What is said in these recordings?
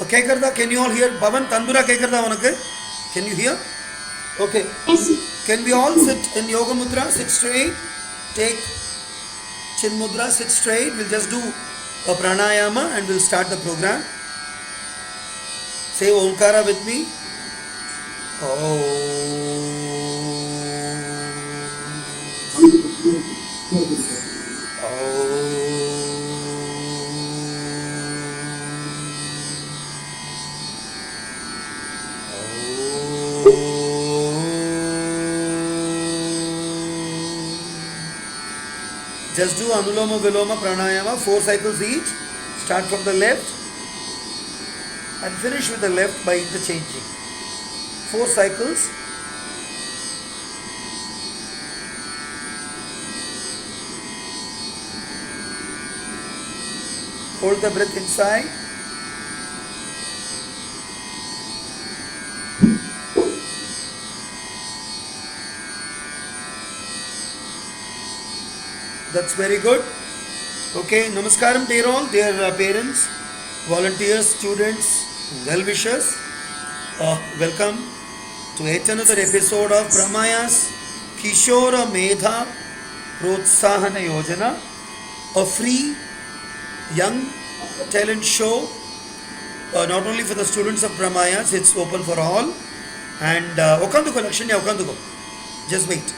Kekarda, can you all hear? Pavan, Tanbura Kekarda Vanake? Can you hear? Okay. Yes. Can we all sit in Yoga Mudra? Sit straight. Take Chin Mudra, sit straight. We'll just do a pranayama and we'll start the program. Say Omkara with me. Just do Anuloma Viloma Pranayama, 4 cycles each. Start from the left and finish with the left by interchanging. 4 cycles. Hold the breath inside. That's very good. Okay, namaskaram dear all, dear parents, volunteers, students, well-wishers. Welcome to yet another episode of PrAMaYaS kiSOra mEdhA prOtsAhana yOjanA, a free young talent show, not only for the students of PrAMaYaS, it's open for all. And Okanduko Lakshanya, Okanduko, just wait.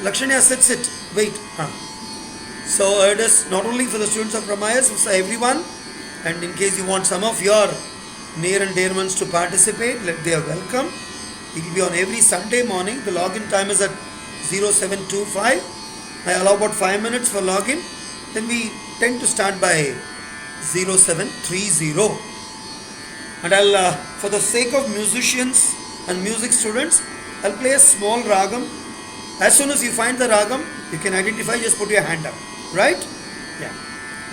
Lakshanya, sit, wait. So it is not only for the students of PrAMaYaS, it's for everyone. And in case you want some of your near and dear ones to participate, they are welcome. It will be on every Sunday morning. The login time is at 0725. I allow about 5 minutes for login. Then we tend to start by 0730. And I'll, for the sake of musicians and music students, I'll play a small ragam. As soon as you find the ragam, you can identify, just put your hand up. Right? Yeah.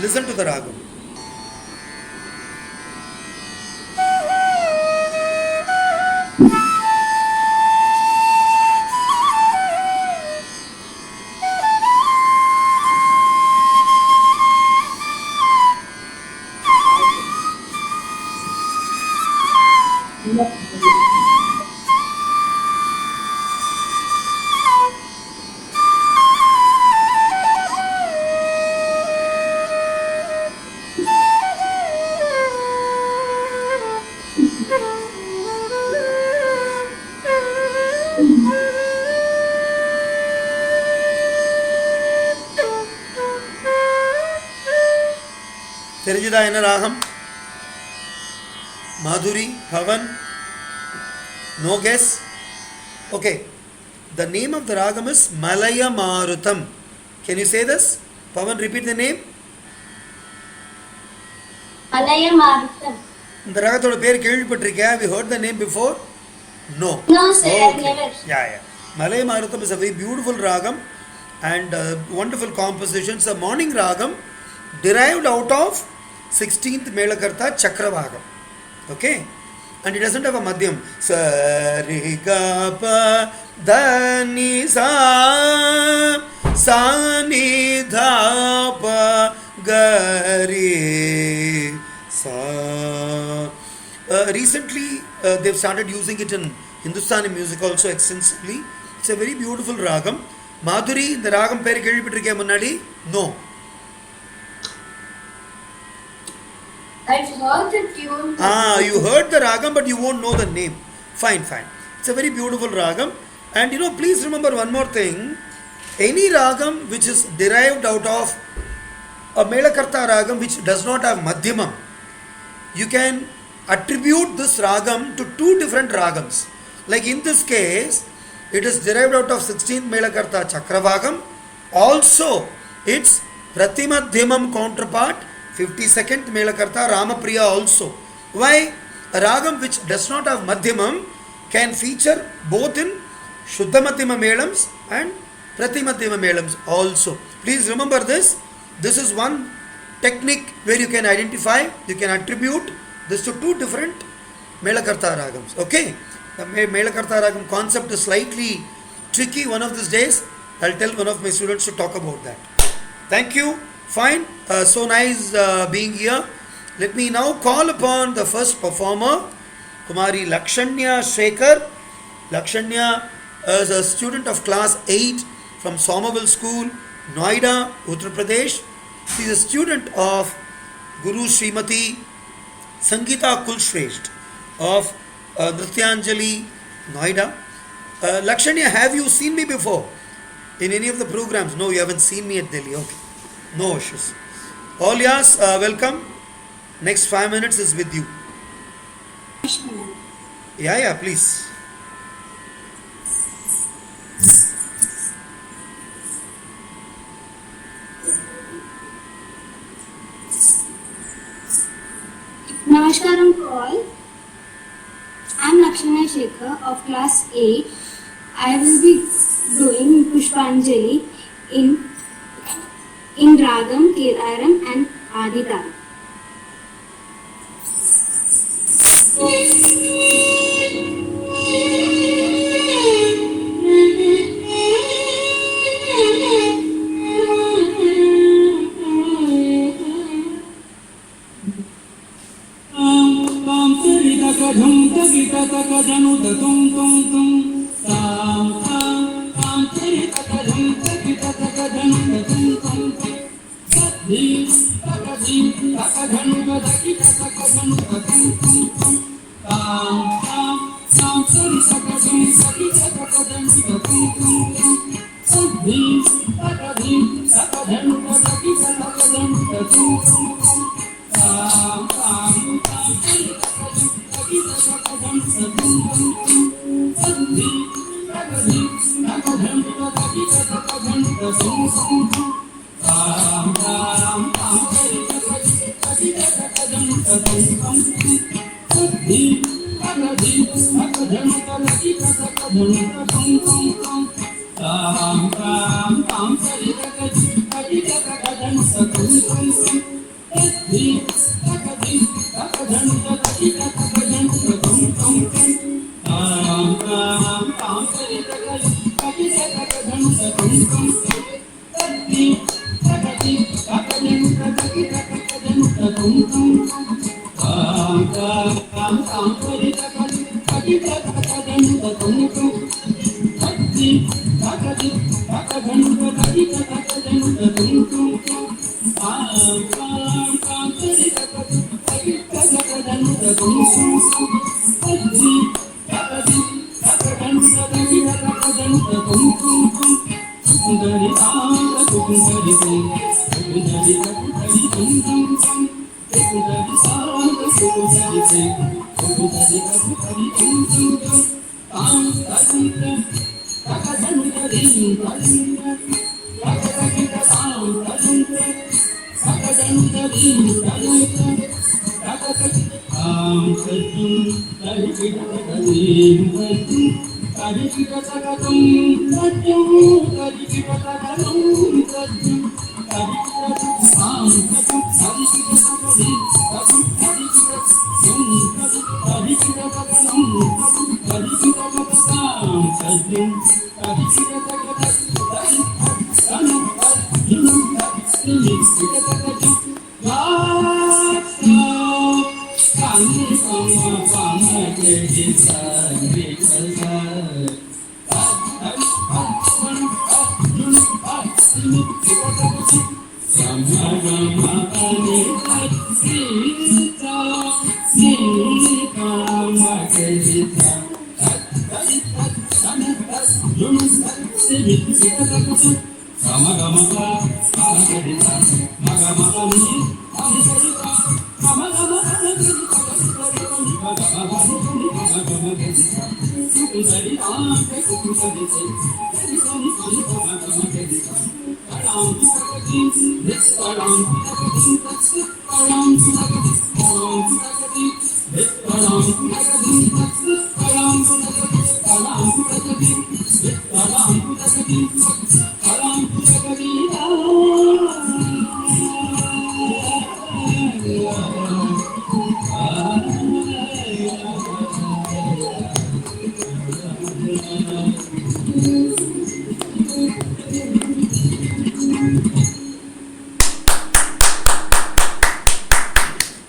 Listen to the ragam. Terjida Raham, Madhuri, Pavan, no guess? Okay, the name of the ragam is Malaya Marutam. Can you say this? Pavan, repeat the name. Malaya Marutam. The ragatoda per kelvipattirukka. Have you heard the name before? No. No, sir, Okay. I've never. Yeah. Malaya Marutam is a very beautiful ragam and wonderful composition. It's a morning ragam derived out of 16th Melakarta Chakravagam. Okay? And it doesn't have a madhyam. Sa ri ga pa da ni sa ni dha pa ga re sa. Recently they've started using it in Hindustani music also extensively. It's a very beautiful ragam. Madhuri, the ragam per kelvipattirukka munnadi? No. I've heard the tune. You heard the ragam, but you won't know the name. Fine. It's a very beautiful ragam. And please remember one more thing. Any ragam which is derived out of a Melakarta ragam which does not have madhyamam, you can attribute this ragam to 2 different ragams. Like in this case, it is derived out of 16th Melakarta Chakravagam. Also, its Pratimadhyamam counterpart, 52nd Melakarta Ramapriya also. Why? A ragam which does not have Madhyamam can feature both in Shuddha Madhyama Melams and Pratimadhyama Melams also. Please remember this. This is one technique where you can identify, you can attribute this to 2 different Melakarta ragams. Okay? The Melakarta ragam concept is slightly tricky. One of these days, I'll tell one of my students to talk about that. Thank you. Fine. So nice being here. Let me now call upon the first performer, Kumari Lakshanya Shekhar. Lakshanya is a student of class 8 from Somerville School, NOIDA, Uttar Pradesh. She is a student of Guru Srimati Sangita Kulshreshtha of NOIDA, NOIDA. Lakshanya, have you seen me before in any of the programs? No, you haven't seen me at Delhi. Okay, no issues. All yours, welcome. Next 5 minutes is with you. Yeah, please. NamascAram to all. I am Lakshanya Shekhar of class 8. I will be doing puShpAnjali in Ragam, kiSOra and Aditara.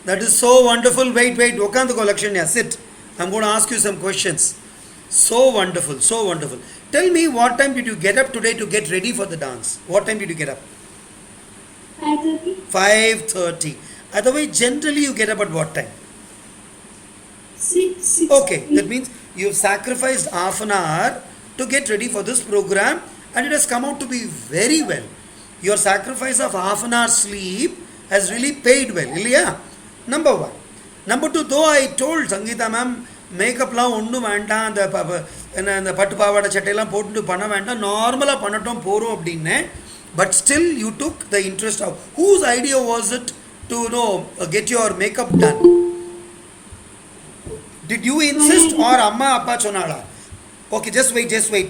That is so wonderful. Wait. Okanduko Lakshanya, sit. I'm going to ask you some questions. So wonderful, so wonderful. Tell me, what time did you get up today to get ready for the dance? What time did you get up? 5:30. 5:30. Otherwise, generally you get up at what time? 6. Okay, that means you've sacrificed half an hour to get ready for this program, and it has come out to be very well. Your sacrifice of half an hour sleep has really paid well. Ilya? Number one. Number two, though I told Sangita ma'am, மேக்கப்லாம் ஒன்றும் வேண்டாம், அந்த பட்டு பாவாடை சட்டையெல்லாம் போட்டுட்டு பண்ண வேண்டாம், நார்மலாக பண்ணட்டும் போகிறோம் அப்படின்னு, but still you took the interest of whose idea was it to get your makeup done? Did you insist or amma appa chonala? Okay, just wait.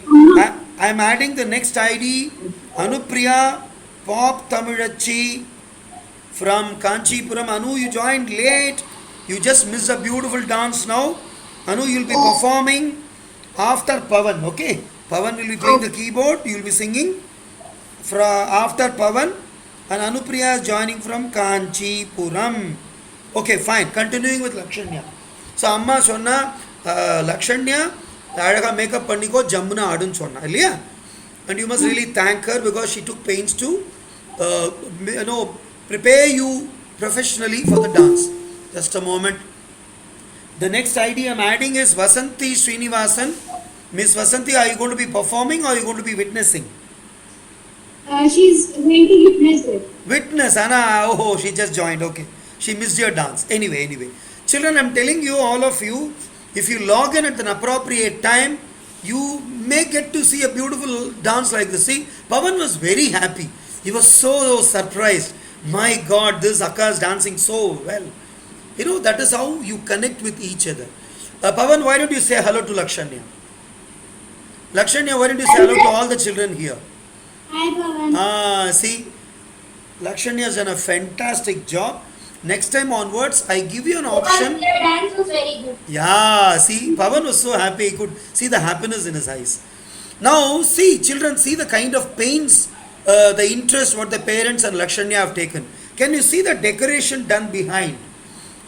I am adding the next ID, Anupriya Pop Tamilachi from Kanchipuram. Anu, you joined late. You just missed a beautiful dance now. Anu, you will be performing after Pavan, okay? Pavan will be playing the keyboard, you will be singing after Pavan, and Anupriya is joining from Kanchipuram. Okay, fine. Continuing with Lakshanya. So, Amma sonna Lakshanya, அழகா makeup பண்ணிக்கோ ஜம்முனா ஆடுன்னு சொன்னா இல்லையா? And you must really thank her because she took pains to prepare you professionally for the dance. Just a moment. The next ID I'm adding is Vasanthi Srinivasan. Miss Vasanthi, are you going to be performing or are you going to be witnessing? She's going to witness it. Witness, Anna. Oh, she just joined. Okay. She missed your dance. Anyway. Children, I'm telling you, all of you, if you log in at an appropriate time, you may get to see a beautiful dance like this. See, Pavan was very happy. He was so surprised. My God, this Akka is dancing so well. That is how you connect with each other. Pavan, why don't you say hello to Lakshanya? Lakshanya, why don't you say hello to all the children here? Hi, Pavan. See, Lakshanya has done a fantastic job. Next time onwards, I give you an option. Your dance was very good. Yeah, see, Pavan was so happy. He could see the happiness in his eyes. Now, see, children, see the kind of pains, the interest what the parents and Lakshanya have taken. Can you see the decoration done behind?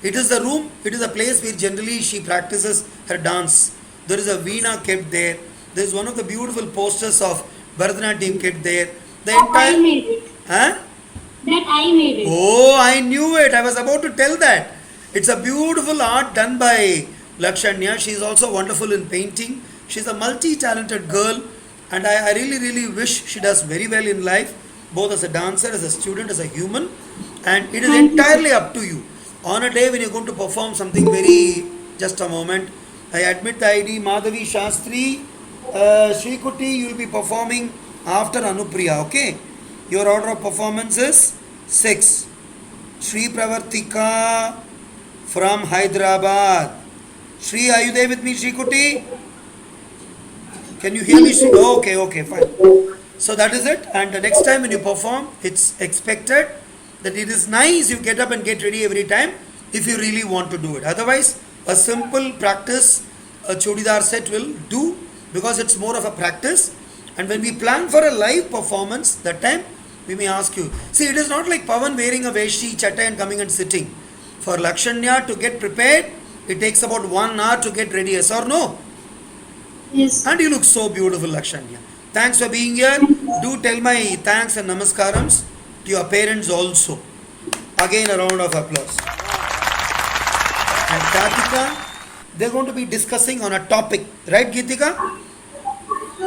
It is the room, it is a place where generally she practices her dance. There is a veena kept there. There is one of the beautiful posters of bharatanATyam kept there. The entire... I made it. Huh? That I made it. Oh, I knew it. I was about to tell that. It's a beautiful art done by Lakshanya. She is also wonderful in painting. She's a multi-talented girl, and I really wish she does very well in life, both as a dancer, as a student, as a human. And it is entirely up to you. On a day when you're going to perform something very... Just a moment. I admit the ID, Madhavi Shastri, Shrikuti, you will be performing after Anupriya, okay? Your order of performance is 6. Shri Pravarthika from Hyderabad. Shri, are you there with me, Shrikuti? Can you hear me? Okay, fine. So that is it. And the next time when you perform, it's expected that it is nice you get up and get ready every time if you really want to do it. Otherwise, a simple practice, a chudidar set will do because it's more of a practice. And when we plan for a live performance, that time we may ask you. See, it is not like Pavan wearing a veshi, chatta and coming and sitting. For Lakshanya to get prepared, it takes about 1 hour to get ready, yes or no? Yes. And you look so beautiful, Lakshanya. Thanks for being here. Do tell my thanks and namascarams to your parents also. Again, a round of applause. And Khyatika, they're going to be discussing on a topic. Right, Geetika?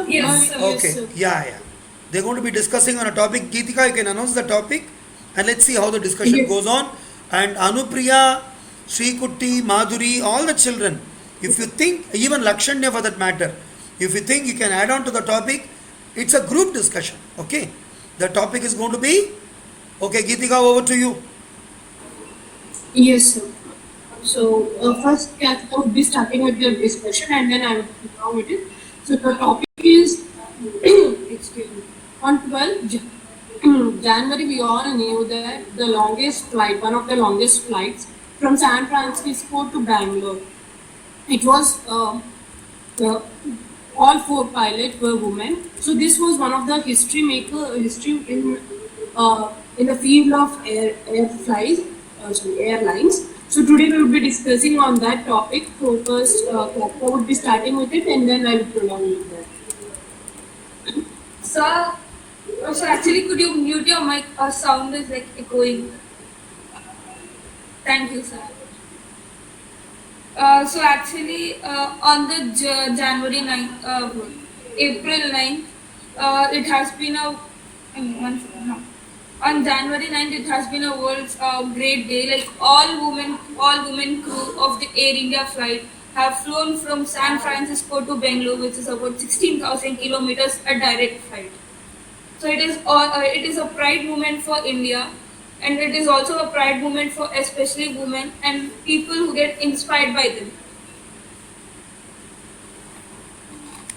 Yes. Okay. Yeah. They're going to be discussing on a topic. Geetika, you can announce the topic and let's see how the discussion goes on. And Anupriya, Shrikuti, Madhuri, all the children, if you think, even Lakshanya for that matter, if you think you can add on to the topic, it's a group discussion. Okay. The topic is going to be, okay, Geetika, over to you. Yes, sir. So, first, Khyatika would be starting with the discussion and then I will go with it. So, the topic is, excuse me, on 12th January, we all knew that the longest flight, one of the longest flights from San Francisco to Bangalore, it was, all 4 pilots were women. So, this was one of the history in the field of air flights. airlines. So today we will be discussing on that topic. So first, Khyatika would be starting with it, and then I will prolong with that. Sir, so actually, could you mute your mic? Our sound is like echoing. Thank you, sir. So actually, on the January 9th, April 9th, it has been a one second, no. On January 9th, it has been a world's great day. Like all women crew of the Air India flight have flown from San Francisco to Bengaluru, which is about 16,000 kilometers a direct flight. So it is a pride moment for India, and it is also a pride moment for especially women and people who get inspired by them.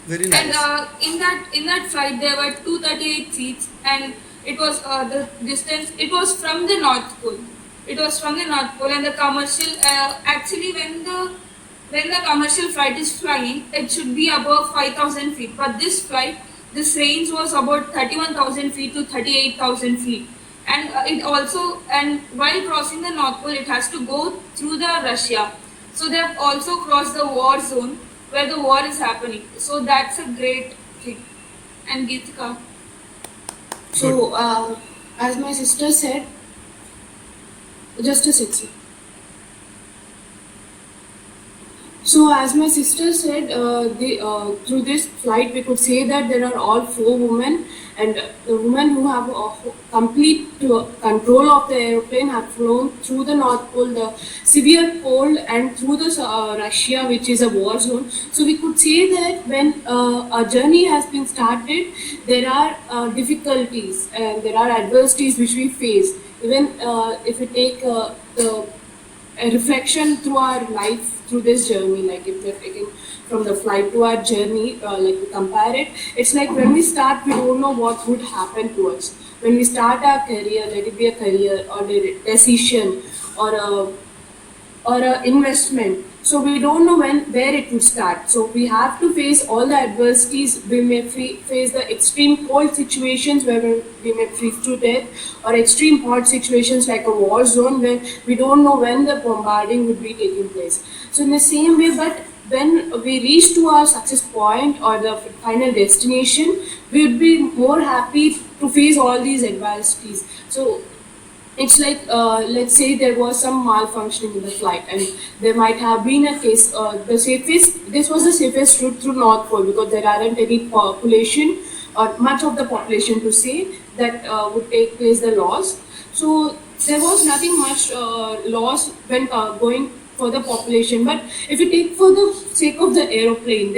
Very And nice. in that flight there were 238 seats, and it was the distance. It was from the North Pole. It was from the North Pole, and the commercial actually when the commercial flight is flying, it should be above 5,000 feet. But this range was about 31,000 feet to 38,000 feet. And and while crossing the North Pole, it has to go through the Russia. So they have also crossed the war zone where the war is happening. So that's a great thing. And Geetika. So, as my sister said, just a second. So, as my sister said, through this flight, we could say that there are all 4 women, and the women who have complete control of the aeroplane have flown through the North Pole, the severe cold, and through the Russia, which is a war zone. So, we could say that when a journey has been started, there are difficulties and there are adversities which we face. Even if we take a reflection through our life through this journey, like if we're taking from the flight to our journey, like we compare it, it's like when we start, we don't know what would happen to us. When we start our career, let it be a career or a decision or a investment, so we don't know where it would start. So we have to face all the adversities. We may face the extreme cold situations where we may freeze to death, or extreme hot situations like a war zone where we don't know when the bombarding would be taking place. So in the same way, but when we reach to our success point or the final destination, we would be more happy to face all these adversities. So it's like, let's say there was some malfunctioning in the flight, and there might have been a case. This was the safest route through North Pole because there aren't any population or much of the population to say that would take place the loss. So there was nothing much loss when going for the population. But if you take for the sake of the aeroplane,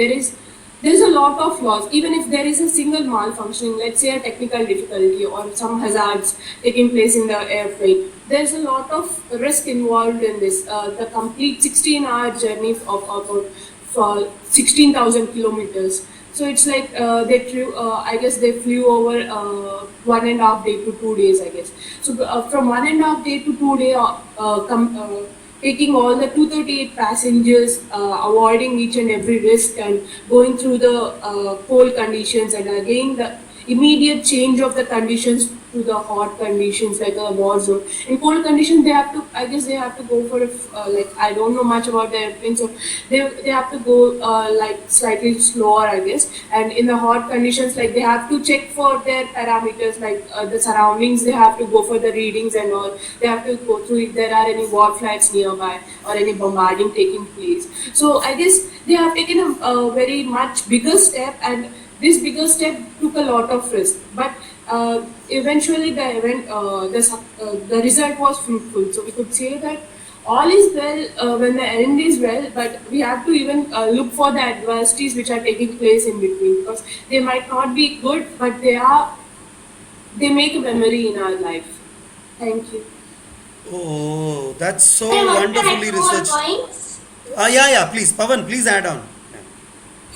there's a lot of loss. Even if there is a single malfunctioning, let's say a technical difficulty or some hazards taking place in the airplane, there's a lot of risk involved in this. The complete 16-hour journey of about 16,000 kilometers. So it's like I guess they flew over 1.5 day to 2 days, I guess. So from 1.5 day to 2 day, taking all the 238 passengers, avoiding each and every risk and going through the cold conditions, and again the immediate change of the conditions to the hot conditions like a war zone. In cold conditions, they have to go for I don't know much about the airplane, so they have to go like slightly slower, I guess. And in the hot conditions, like they have to check for their parameters, like the surroundings. They have to go for the readings and all. They have to go through if there are any war flights nearby or any bombarding taking place. So I guess they have taken a very much bigger step, and this bigger step took a lot of risk, but eventually the result was fruitful. So we could say that all is well when the end is well, but we have to even look for the adversities which are taking place in between, because they might not be good, but they make a memory in our life. Thank you. Oh, that's so I want to add wonderfully more researched. points. Yeah, please, Pavan, please add on.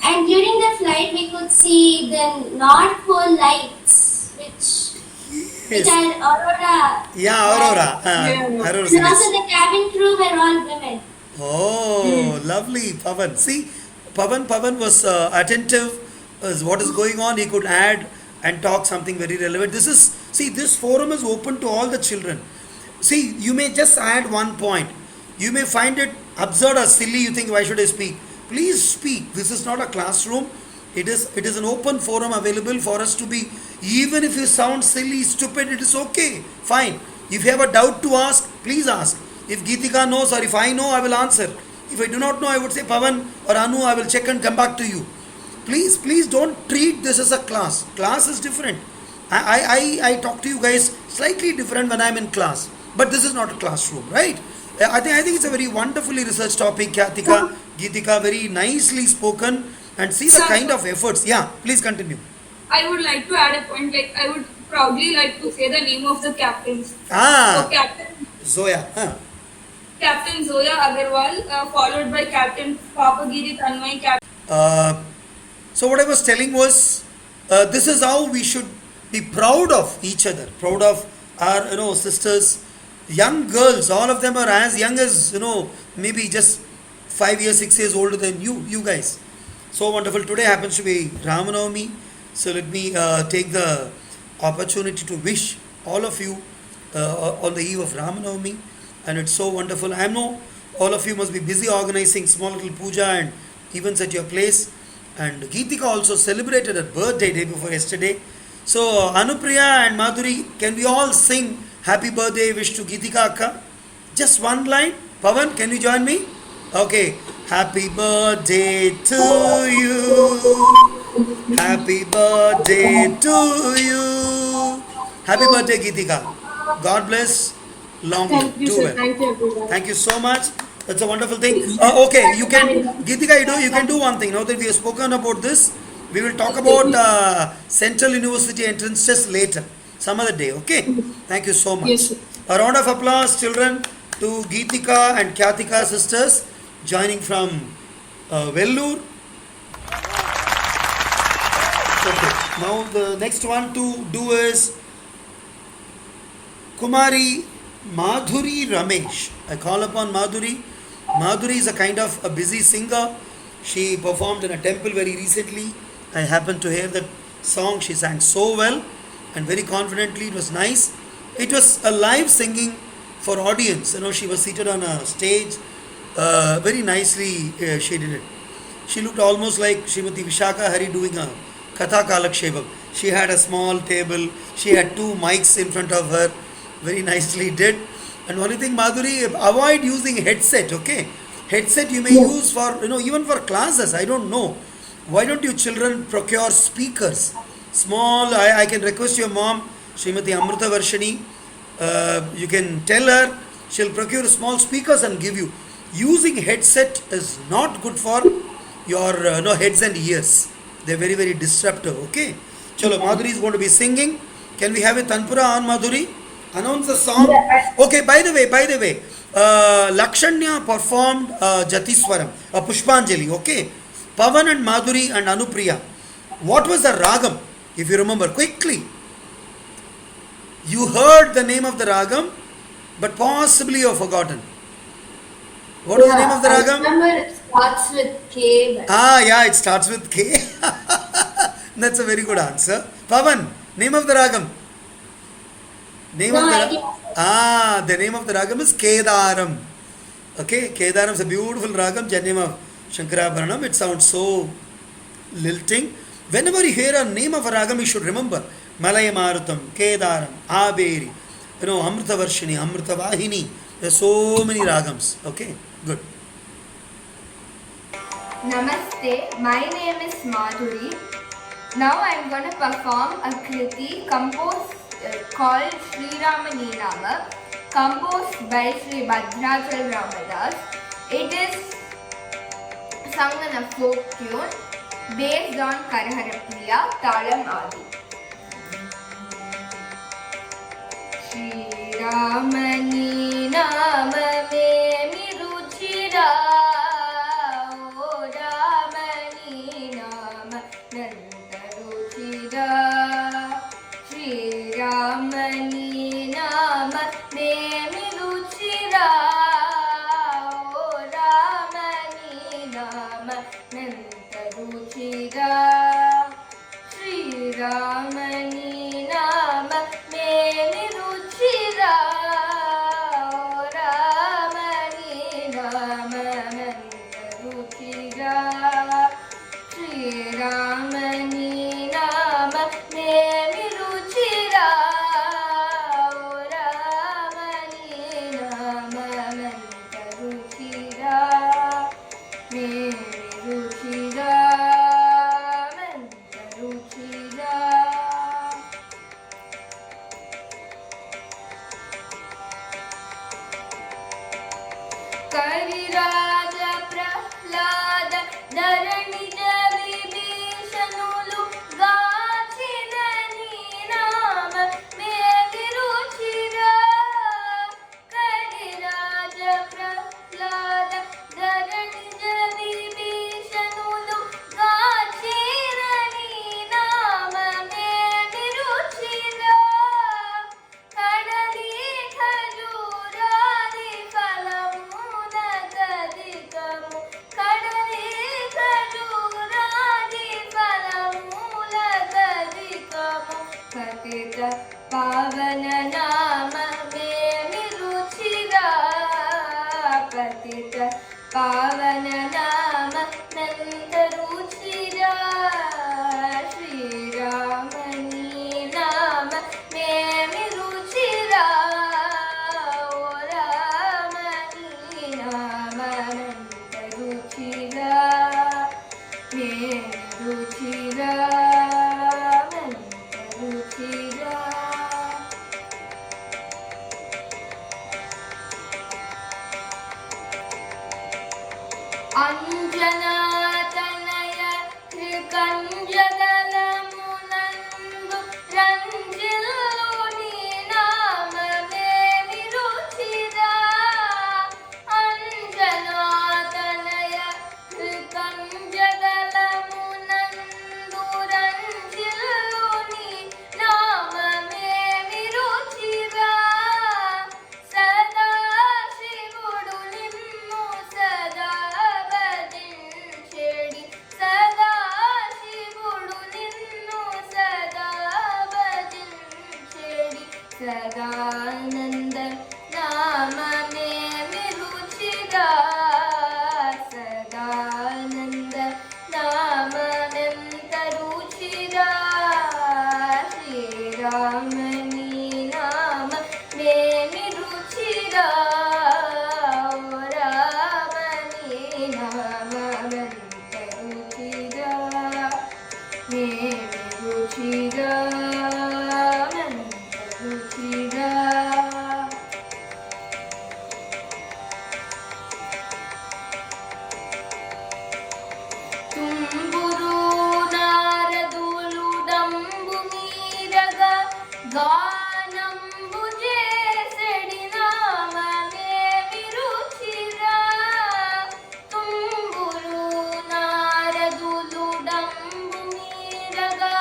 And during the flight, we could see the North Pole lights, which Yes. are Aurora. Yeah, Aurora. Yeah. Aurora And also Cities. the cabin crew were all women. Oh, lovely, Pavan. See, Pavan was attentive as what is going on. He could add and talk something very relevant. This forum is open to all the children. See, you may just add one point. You may find it absurd or silly. You think, why should I speak? Please speak. This is not a classroom. It is an open forum available for us to be. Even if you sound silly, stupid, it is okay. Fine. If you have a doubt to ask, please ask. If Geetika knows or if I know, I will answer. If I do not know, I would say Pavan or Anu, I will check and come back to you. Please don't treat this as a class. Class is different. I talk to you guys slightly different when I'm in class. But this is not a classroom, right? I think it's a very wonderfully researched topic, Khyatika, Geetika, very nicely spoken, and see the Sir, kind of efforts. Yeah, please continue. I would like to add a point. Like I would proudly like to say the name of the captains. So Ah, Captain Zoya. Captain Zoya Agarwal, followed by Captain Papagiri Tanmay, Captain. So what I was telling was, this is how we should be proud of each other, proud of our sisters, young girls. All of them are as young as maybe just 5 years, 6 years older than you guys. So wonderful. Today happens to be Ramanavami, so let me take the opportunity to wish all of you on the eve of Ramanavami, and it's so wonderful. I know all of you must be busy organizing small little puja and events at your place. And Geetika also celebrated her birthday day before yesterday. So Anupriya and Madhuri, can we all sing happy birthday wish to Geetika Akka? Just one line. Pavan, can you join me? Okay. Happy birthday to you. Happy birthday to you. Happy birthday, Geetika. God bless. Long live. Thank you, Do sir. well. Thank you, everyone. Thank you so much. That's a wonderful thing. Okay, you can, Geetika, you can do one thing. Now that we have spoken about this, we will talk about Central University entrance test later, some other day. Okay. Thank you so much. Yes, sir. A round of applause, children, to Geetika and Khyatika sisters joining from Vellore. Okay. Now the next one to do is Kumari Madhuri Ramesh. I call upon Madhuri. Madhuri is a kind of a busy singer. She performed in a temple very recently. I happened to hear that song. She sang so well and very confidently. It was nice. It was a live singing for audience. She was seated on a stage. Very nicely she did it. She looked almost like Srimati Vishaka Hari doing a Katha Kalakshepam. She had a small table. She had two mics in front of her. Very nicely did. And only thing, Madhuri, avoid using headset, okay? Headset you may use for, even for classes, I don't know. Why don't you children procure speakers? Small, I can request your mom, Srimati Amrita Varshini, you can tell her, she'll procure small speakers and give you. Using headset is not good for your heads and ears. They're very, very disruptive, okay? Chalo, Madhuri is going to be singing. Can we have a Tanpura on, Madhuri? Announce the song. Okay, by the way, Lakshanya performed Jatiswaram, puShpAnjali, okay? Pavan and Madhuri and Anupriya. What was the ragam, if you remember, quickly? You heard the name of the ragam, but possibly you have forgotten. What is the name of the ragam? I remember it starts with K. Yeah, it starts with K. That's a very good answer. Pavan, name of the ragam? The name of the ragam is Kedaram. Okay, Kedaram is a beautiful ragam, name of Shankarabharanam. It sounds so lilting. Whenever you hear a name of a ragam, you should remember Malaya Marutam, Kedaram, Aberi, Amrita Varshini, Amrita Vahini. There are so many ragams. Okay, good. Namaste, my name is Madhuri. Now I am going to perform a kriti composed called Sri Ramanama, composed by Sri Bhadrachal Ramadas. It is sung in a folk tune based on Karaharapriya, Talam Adi. Sri Ramani Nama me miruchira, O Ramani Nama nantaruchira. Sri Ramani Nama me miruchira, O Ramani Nama nantaruchira. Sri Ramani Nama me miruchira. Raja Prahlada Dharanija Vibhishanulu Gachina Neenama Mevi Ruchira Kali Raja Prahlada Dharanija Vibhishanulu Gachina Neenama Mevi Ruchira Kadali Khajuradi Falamuna Gadikamu Kadali Khajuradi Falamuna Gadikamu Patita Pavana Nama Memi Ruchira Patita Pavana Nama Nanda Ruchira Shri Ramani Nama Memi Ruchira O Ramani Nama Nanda Ruchira Memi Ruchira Nanda Ruchira Anjana Tanaya Krikanjadalamunandu Ranjiluni Nama Memi Ruchira Anjana Tanaya Krikanjadalamunandu Ranjiluni Nama Memi Ruchira Sada Shivudu Nimmu Sada భజించెడి సదా శివుడు నిన్ను సదా భజించెడి సదానంద నామమేమి రుచిరా సదానంద నామమెంత రుచిరా శ్రీరామని నామ మేమి రుచిరా ఓ రామని నామమెంత రుచిరా మేమి రుచిరా మెంత రుచిరా తుంబురు నారదులు డంబు మీరగా గానంబు చేసెడి నామమేమి రుచిరా తుంబురు నారదులు డంబు మీరగా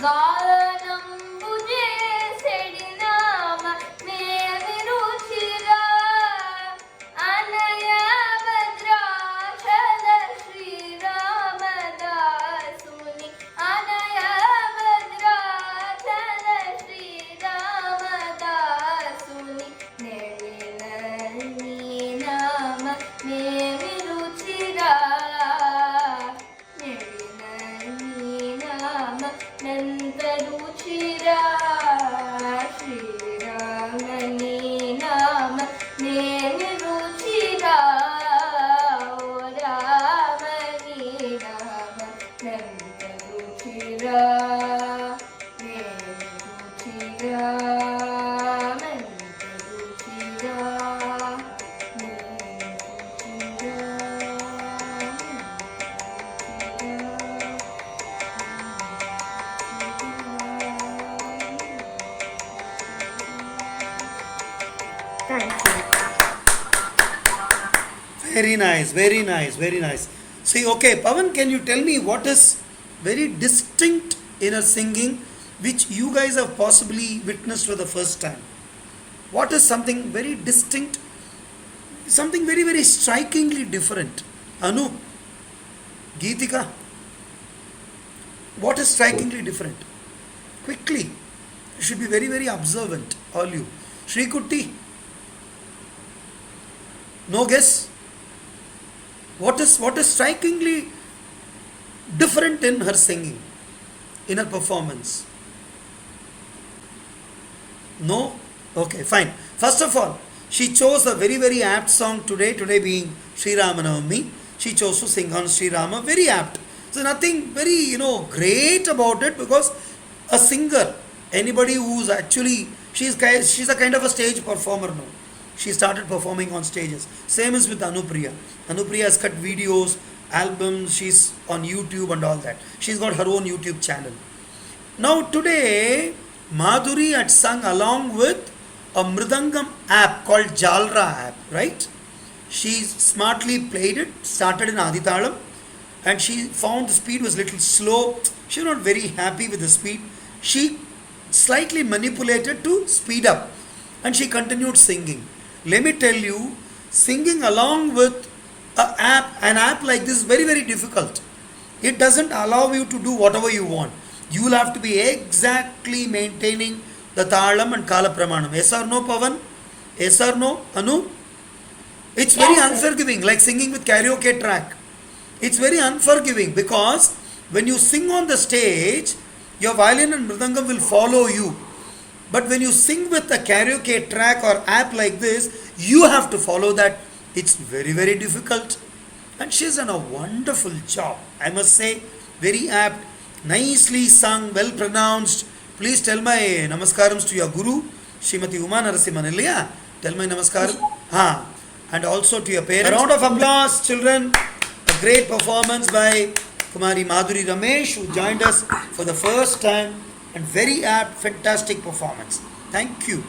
గానంబు చేసెడి నామమేమి రుచిరా అనయ భద్రాచల శ్రీరామదాసుని అనయ భద్రాచల శ్రీరామదాసుని నెడిలని నామ మేమి రుచిరా నెడిలని నామ మెంత రుచిరా శ్రీరామని నామ మేమి రుచిరా ఓ రామని నామ మెంత రుచిరా మేమి రుచిరా మెంత రుచిరా మేమి రుచిరా Thank you. Very nice, very nice, very nice. See, okay, Pavan, can you tell me what is very distinct in her singing which you guys have possibly witnessed for the first time? What is something very distinct, something very, very strikingly different? Anu, Geetika, what is strikingly different? Quickly, you should be very, very observant, all you. Shri Kutti, no guess? What is strikingly different in her singing, in her performance? No? Okay, fine. First of all, she chose a very, very apt song today being Sri Ramanavami. She chose to sing on Sri Rama, very apt. So nothing very, great about it, because a singer, anybody who's actually, she's a kind of a stage performer now. she started performing on stages. Same is with Anupriya. Anupriya has cut videos, albums, she's on YouTube and all that. She's got her own YouTube channel. Now today, Madhuri had sung along with a Mridangam app called Jalra app, right? She smartly played it, started in Aditalam, and she found the speed was little slow. She was not very happy with the speed. She slightly manipulated to speed up, and she continued singing. Let me tell you, singing along with an app like this is very, very difficult. It doesn't allow you to do whatever you want. You will have to be exactly maintaining the talam and kala pramanam. Yes or no, Pavan? Yes or no, Anu? It's very unforgiving, like singing with karaoke track. It's very unforgiving because when you sing on the stage, your violin and mridangam will follow you. But when you sing with a karaoke track or app like this, you have to follow that. It's very, very difficult. And she's done a wonderful job. I must say, very apt, nicely sung, well pronounced. Please tell my namascarams to your guru, Srimati Uma Narasimhan. Tell my namaskaram. And also to your parents. A round of applause, children. A great performance by Kumari Madhuri Ramesh, who joined us for the first time, and very apt, fantastic performance. Thank you.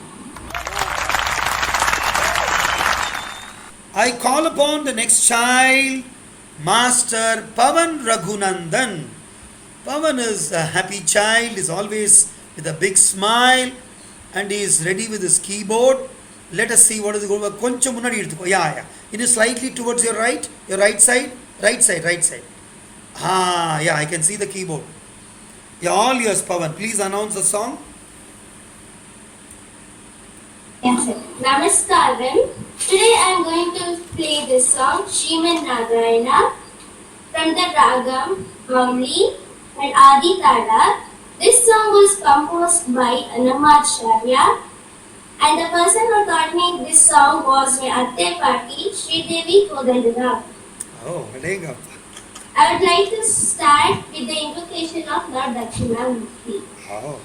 I call upon the next child, Master Pavan Raghunandan. Pavan is a happy child, is always with a big smile, and he is ready with his keyboard. Let us see what is going on. Yeah. It is slightly towards your right side. Right side. Yeah, I can see the keyboard. Yeah, all yours, Pavan. Please announce the song. Yes, sir. Namaskaram. Today I am going to play this song, Srimad Narayana, from the Ragam, Mauli and Adi Tala. This song was composed by namascAram, and the person who taught me this song was my Atthi Party, Sridevi Kodandara. Oh, Malega. I would like to start with the invocation of Lord Dakshinamurti. Oh.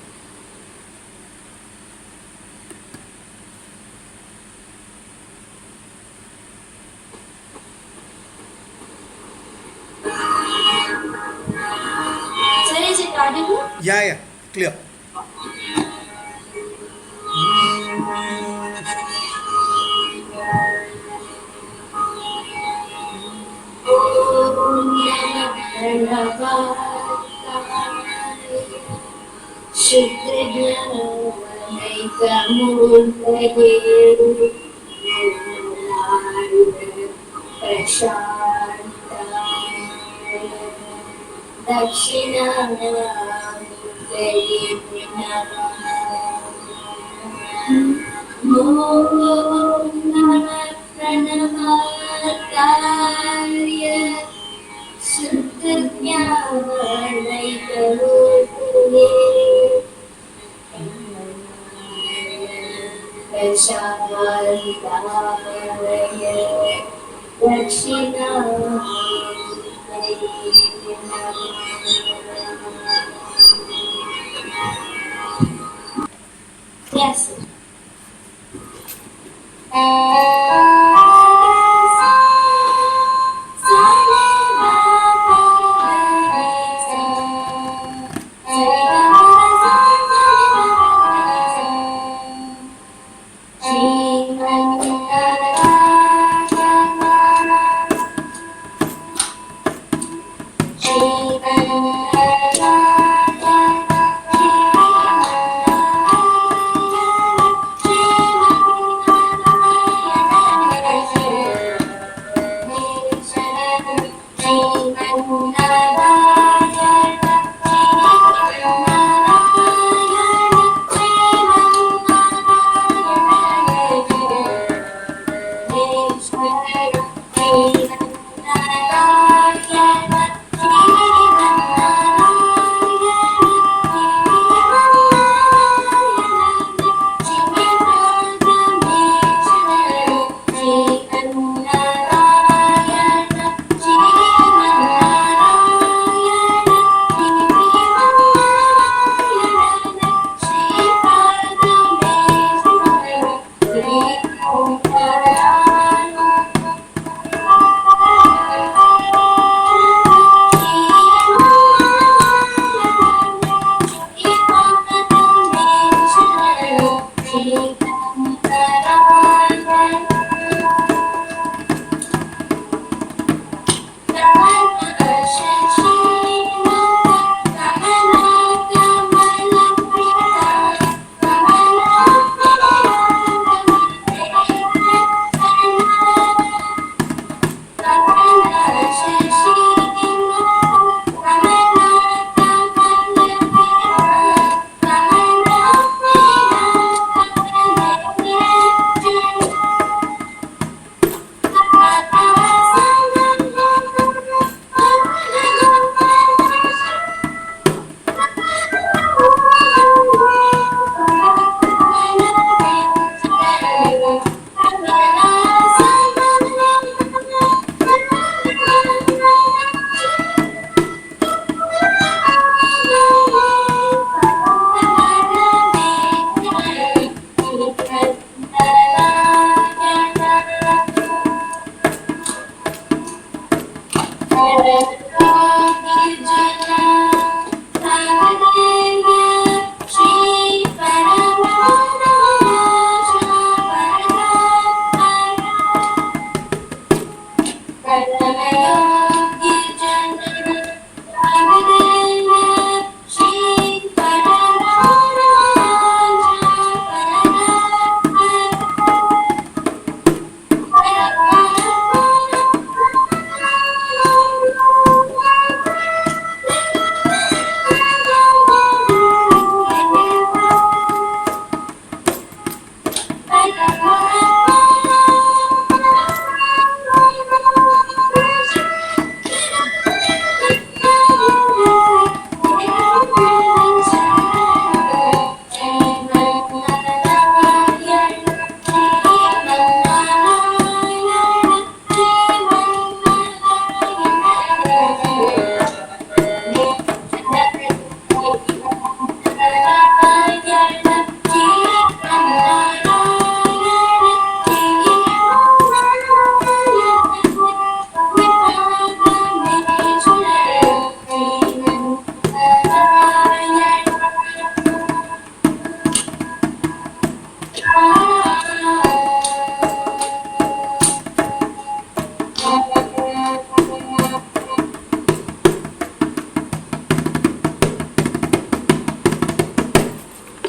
Sir, is it audible? Yeah, clear. Yes, sir.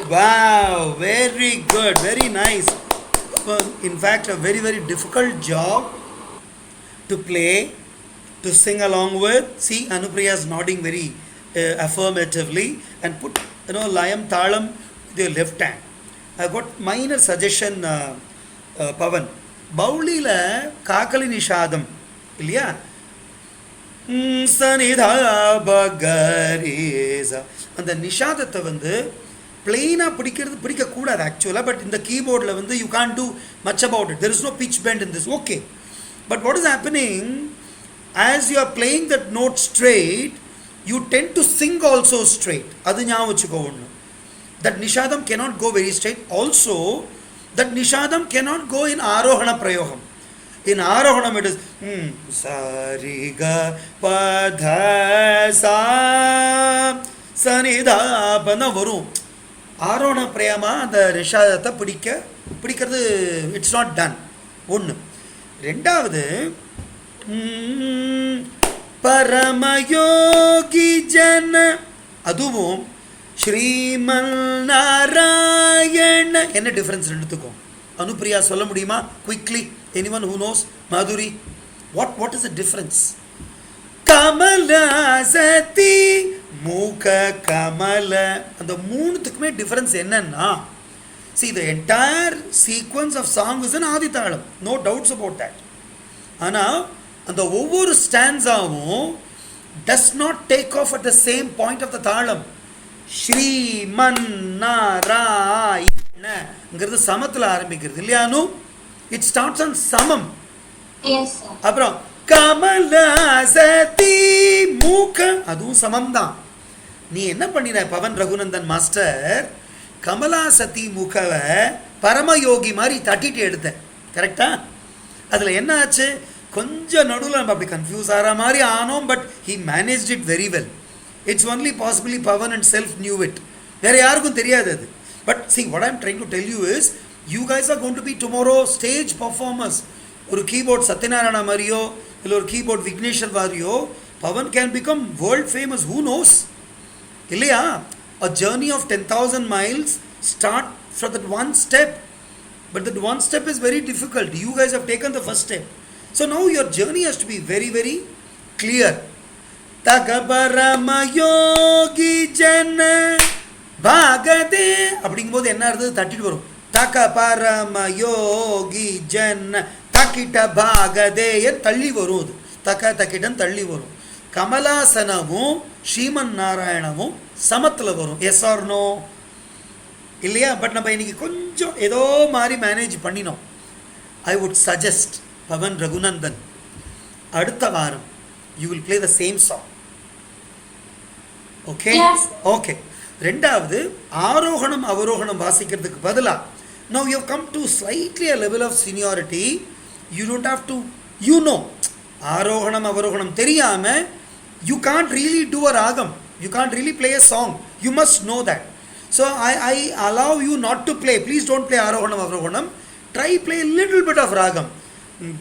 Wow, very good, very nice. In fact, a very, very difficult job to play, to sing along with. See, Anupriya is nodding very affirmatively and put, layam talam with your left hand. I got minor suggestion, Pavan. Baulila Kakali Nishadam. Ilya? Sanidha Bagareza. And the Nishadatta vandu plain-ஆ பிடிக்க கூடாது actually, but in the keyboard you can't do much about it. There is no pitch bend in this. Okay. But what is happening, as you are playing that note straight, you tend to sing also straight. Adu ஞாபகம் வச்சுக்கோ ஒண்ணு. That nishadam cannot go very straight. Also, that nishadam cannot go in arohana prayoham. In arohanam it is sariga padha sa sanidha pana varum. ஆரோண Prema அந்த நிஷாதத்தை பிடிக்கிறது it's not done. ஒன்று. ரெண்டாவது, பரமயோகி ஜன, அதுவும் ஸ்ரீமன் நாராயண. என்ன difference ரெண்டுத்துக்கும்? அனுப்பிரியா சொல்ல முடியுமா quickly? Anyone who knows? Madhuri, what is the difference? கமலாசதி மூக கமல, அந்த மூணுத்துக்குமே டிஃபரன்ஸ் என்னன்னா, see the entire sequence of song is in ஆதிதாளம், no doubts about that. ஆனால் அந்த ஒவ்வொரு ஸ்டான்ஸாவும் does not take off at the same point of the தாளம். ஸ்ரீமன் நாராயணங்கிறது சமத்தில் ஆரம்பிக்கிறது இல்லையானு? இட் ஸ்டார்ட்ஸ் ஆன் சமம். அப்புறம் கமலாசதி மூக, அதுவும் சமம் தான். நீ என்ன பண்ணின பவன் ரகுநந்தன் மாஸ்டர்? கமலா சதி முகவை பரமயோகி மாதிரி தட்டிட்டு எடுத்த. கரெக்டா? அதில் என்ன ஆச்சு, கொஞ்சம் நடுவில் நம்ம அப்படி கன்ஃபியூஸ் ஆகிற மாதிரி ஆனோம். But he managed it very well. It's only possibly Pavan and self knew it. வேறு யாருக்கும் தெரியாது அது. But see what I'm trying to tell you is you guys are going to be tomorrow stage performers. ஒரு keyboard Satyanarayana மாதிரியோ இல்லை ஒரு keyboard Vigneshwar மாதிரியோ Pavan can become world famous. Who knows இல்லையா? A journey of 10,000 miles start from that one step. But that one step is very difficult. You guys have taken the first step. So now your journey has to be very, very clear. தகபரமயோகி ஜன பாகதே அப்படிங்கும்போது என்ன இருந்தது, தட்டிட்டு வரும். தகபரமயோகி ஜன தக்கிட்ட பாகதே தள்ளி வரும். அது தக்க தக்கிட்டன் தள்ளி வரும். கமலாசனமும் ஸ்ரீமன் நாராயணமும் சமத்தில் வரும். Yes or no? இல்லையா? பட் நம்ம இன்னைக்கு கொஞ்சம் ஏதோ மாதிரி மேனேஜ் பண்ணினோம். I would suggest Pavan Raghunandan, அடுத்த வாரம் you will play the same song. Okay okay. ரெண்டாவது, ஆரோகணம் அவரோகணம் வாசிக்கிறதுக்கு பதிலாக now you have come to slightly a level of seniority. You don't have to, you know, Aarohanam அவரோகணம் தெரியாம you can't really do a ragam, you can't really play a song. You must know that. So I allow you not to play. Please don't play arohanam avarohanam. Try play a little bit of ragam.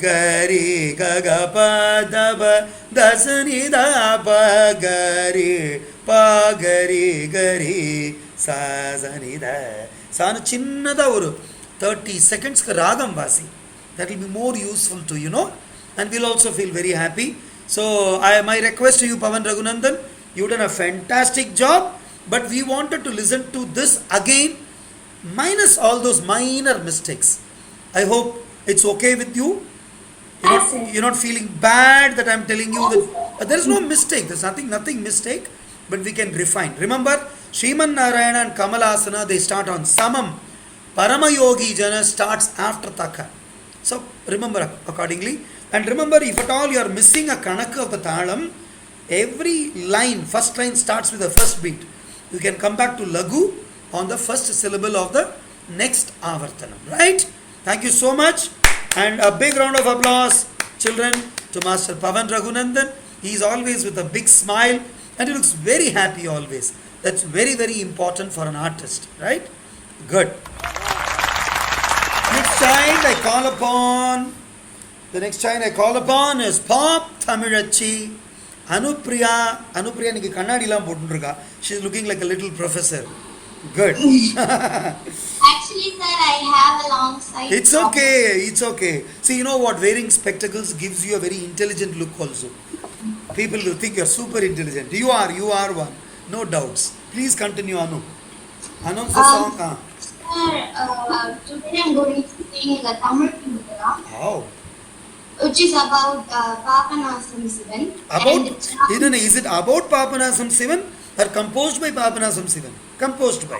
Gari gaga pa da ba dasani da pa gari pa gari gari sa zani da sanu chinnada oru 30 seconds ka ragam vasi. That will be more useful to you know, and we'll also feel very happy. So my request to you, Pavan Raghunandan, you've done a fantastic job. But we wanted to listen to this again, minus all those minor mistakes. I hope it's okay with you. You're not feeling bad that I'm telling you that there is no mistake. There's nothing mistake, but we can refine. Remember, Sriman Narayana and Kamalasana, they start on Samam. PrAMaYogi Jana starts after Taka. So remember accordingly. And remember, if at all you are missing a Kanaka of the Thalam, every line, first line starts with the first beat. You can come back to Lagu on the first syllable of the next Avartanam. Right? Thank you so much. And a big round of applause, children, to Master Pavan Raghunandan. He is always with a big smile and he looks very happy always. That's very, very important for an artist. Right? Good. Next child I call upon. The next child I call upon is Pop Tamilachi. Anupriya இன்னைக்கு கண்ணாடிலாம் போட்டுருக்கா. She is looking like a little professor. Good. Actually, sir, I have a long sight. It's okay. See, you know what? Wearing spectacles gives you a very intelligent look also. People will think you're super intelligent. You are one. No doubts. Please continue, Anu. Announce the song. Sir, today I'm going to sing a Tamil program. How? Which is about PrAMaYaS Sivan. Is it about PrAMaYaS Sivan or composed by PrAMaYaS Sivan? Composed by.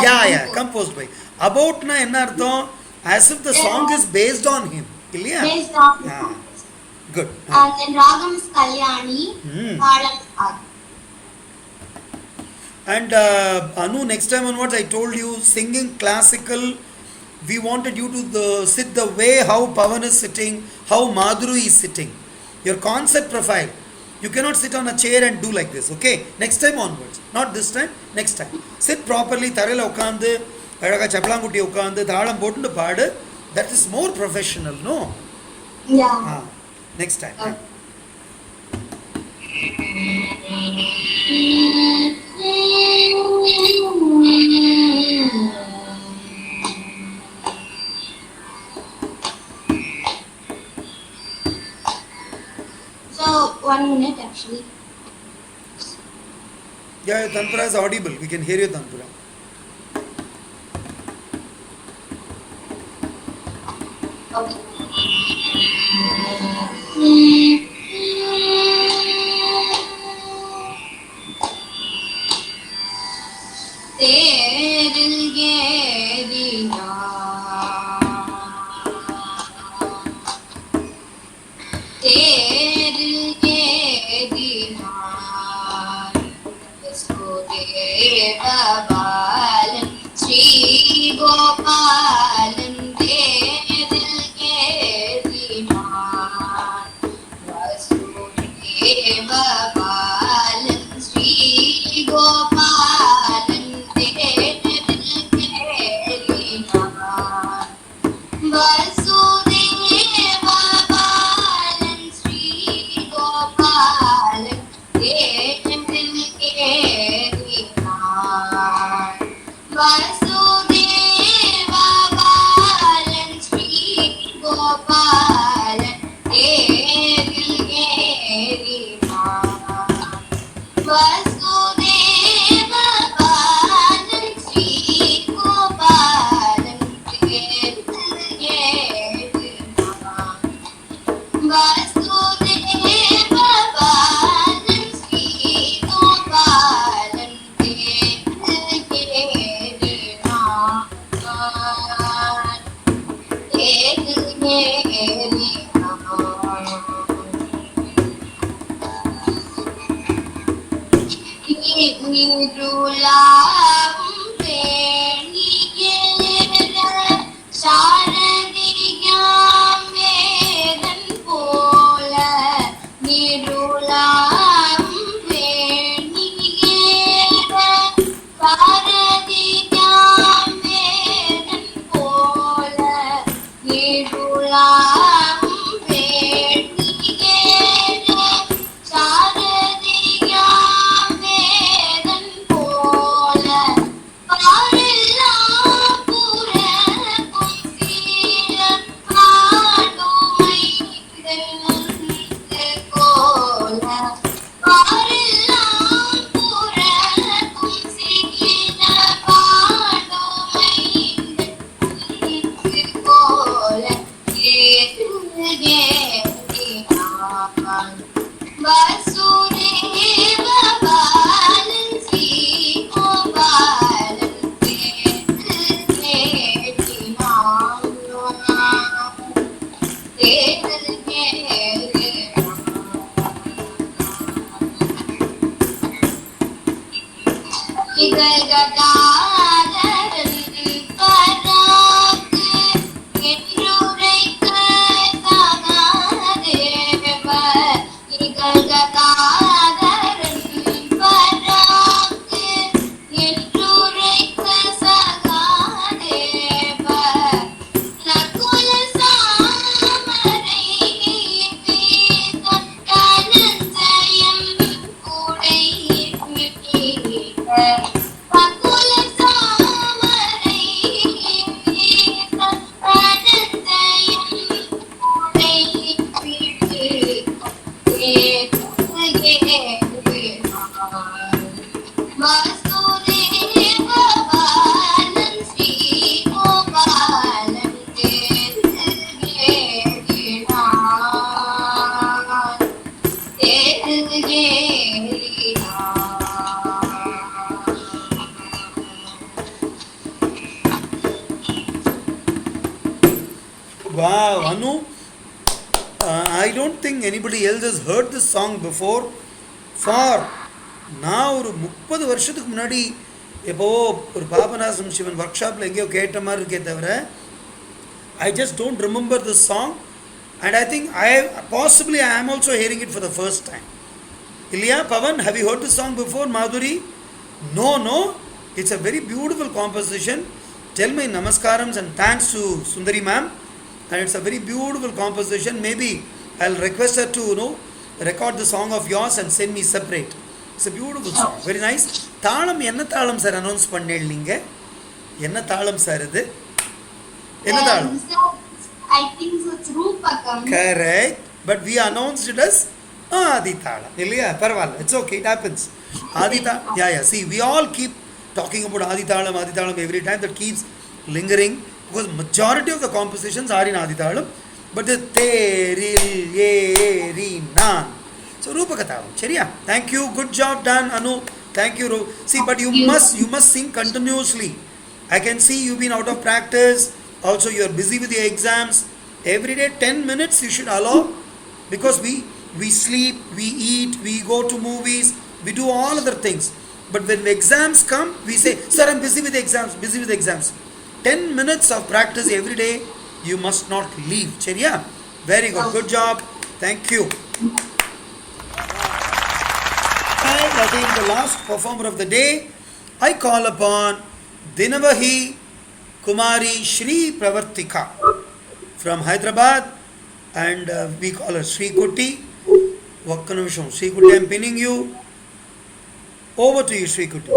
Yeah, composed by. About na enna artham? As if the song is based on him. Illiya? Based on him. Good. And then Ragam is Kalyani. Thalam is Atthi. And Anu, next time onwards I told you, singing classical, we wanted you to sit the way how Pavan is sitting, how Madhuri is sitting. Your concept profile. You cannot sit on a chair and do like this, okay? Next time onwards. Not this time, next time. Sit properly, tharela ukkandu, alaga chaplangutti ukkandu, thalam potundu paadu. That is more professional, no? Yeah. Next time. So 1 minute actually. Yeah, Tanpura is audible. We can hear you, Tanpura. Okay. Gopalan, Gopalan தேரில் ஏறினான். வசுதேவ பாலன் ஸ்ரீ கோபாலன் தேரில் ஏறினான். வசுதேவ பாலன் ஸ்ரீ கோபாலன் தேரில் ஏறினான். நீருளாவும் பேணியேற சாரதியாம் வேதன் போல நீருளாவும் பேணியேற சாரதியாம் வேதன் போல நீருளாவும் பேணியேற சாரதியாம் வேதன் போல பாரெல்லாம் புறக்கும் சீர பாடுமை போல பாரெல்லாம் புறக்கும் சீர பாடுமை போல ஏற்றுகிறான். வசுதேவ பாலன் ஸ்ரீ கோபாலன் தேற்றினான். இகழ்கதாதரன் பராக்கு என்றுரைக்க சகாதேவர். இகழ்கதாதரன் பராக்கு என்றுரைக்க சகாதேவர். நகுல சாமரை வீதம் தனஞ்சயம் கூடை மீட்க. நகுல சாமரை வீதம் தனஞ்சயம் கூடை மீட்க. Vasudeva Balan Sri Gopalan தேற்றினான். Wow, Anu, I don't think anybody else has heard this song before. For நான் ஒரு 30 வருஷத்துக்கு முன்னாடி எப்போ ஒரு பாபநாசம் சிவன் ஒர்க் ஷாப்பில் எங்கேயோ கேட்ட மாதிரி இருக்கே தவிர I just don't remember this song, and I think I am also hearing it for the first time. Ilya, Pavan, have you heard this song before? Madhuri? No, it's a very beautiful composition. Tell my namascarams and thanks to Sundari ma'am, and it's a very beautiful composition. Maybe I'll request her to record the song of yours and send me separate. It's a beautiful song, very nice. தாளம் என்ன தாளம் sir announce பண்ணீங்க? என்ன தாளம் sir இது? என்ன தாளம்? I think so it's Rupakam. Correct, but we announced it as Adi Thalam. Ilya, parvala. It's okay, it happens. Adi Thalam. Yeah. See, we all keep talking about Adi Thalam every time. That keeps lingering because majority of the compositions are in Adi Thalam. But the Teril Yeri Nan. So Rupaka Thalam. Cheriya. Thank you. Good job done, Anu. Thank you. See, but you must sing continuously. I can see you've been out of practice. Also, you are busy with your exams. Every day, 10 minutes you should allow, because we sleep, we eat, we go to movies, we do all other things. But when exams come, we say, sir, I'm busy with exams. 10 minutes of practice every day, you must not leave. Cheriya? Very good. Good job. Thank you. And I think the last performer of the day, I call upon Dinavahi Kumari Shri Pravarthika from Hyderabad, and we call her Sri Kuti. Vakkanavisham. Sri Kuti, I'm pinning you. Over to you, Sri Kuti.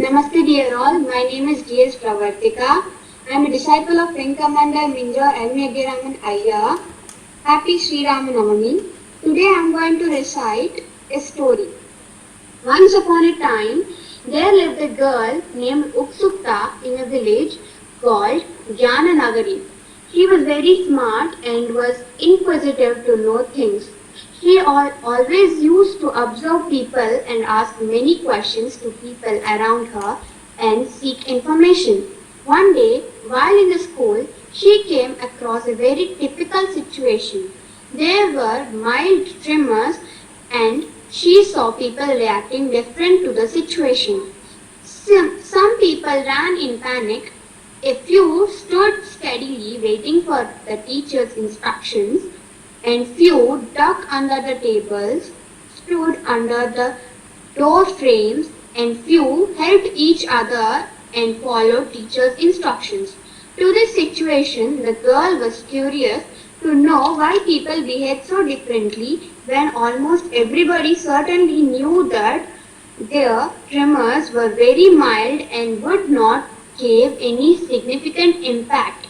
Namaste dear all, my name is D.S. Pravarthika. I am a disciple of Wing Commander Minja mEdhA Ayya. Happy Sri Ramanavami. Today I am going to recite a story. Once upon a time, there lived a girl named Utsukta in a village called Jnana. She was very smart and was inquisitive to know things. She always used to observe people and ask many questions to people around her and seek information. One day, while in the school, she came across a very typical situation. There were mild tremors and she saw people reacting different to the situation. Some people ran in panic. A few stood steadily waiting for the teacher's instructions, and few ducked under the tables, stood under the door frames, and few helped each other and followed teacher's instructions. To this situation, the girl was curious to know why people behaved so differently when almost everybody certainly knew that their tremors were very mild and would not give any significant impact.